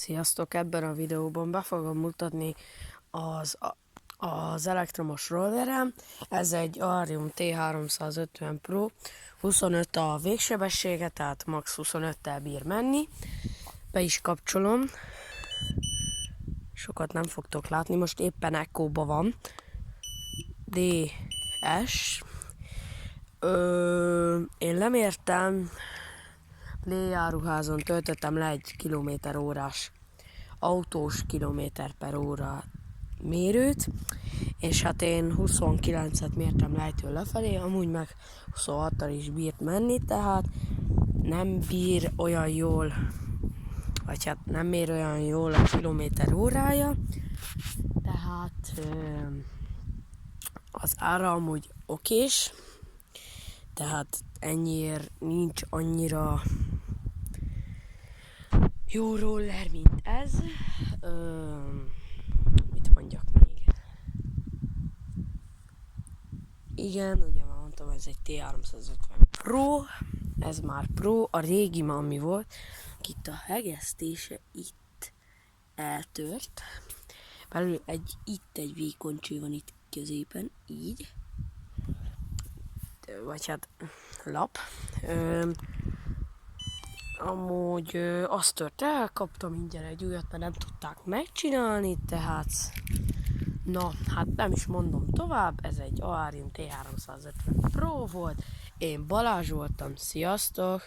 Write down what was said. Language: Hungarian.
Sziasztok! Ebben a videóban be fogom mutatni az elektromos rollerem. Ez egy Arium T350 Pro, 25 a végsebessége, tehát max 25-tel bír menni. Be is kapcsolom. Sokat nem fogtok látni, most éppen Echo-ba van. DS. Én lemértem, Play áruházon töltöttem le egy kilométerórás autós kilométer per óra mérőt, és hát én 29-et mértem lejtől lefelé, amúgy meg 26-tal is bírt menni, tehát nem bír olyan jól, vagy hát nem mér olyan jól a kilométer órája, tehát az ára amúgy okés, tehát ennyiért nincs annyira jó roller, mint ez. Mit mondjak még? Igen, ugye már mondtam, ez egy T350 Pro, ez már Pro, a régi ami volt, itt a hegesztése itt eltört, belül itt egy vékoncső van itt középen, így, vagy hát lap. Amúgy azt tört el, kaptam ingyen egy újat, mert nem tudták megcsinálni, tehát na, hát nem is mondom tovább, ez egy Arium T350 Pro volt, én Balázs voltam, sziasztok!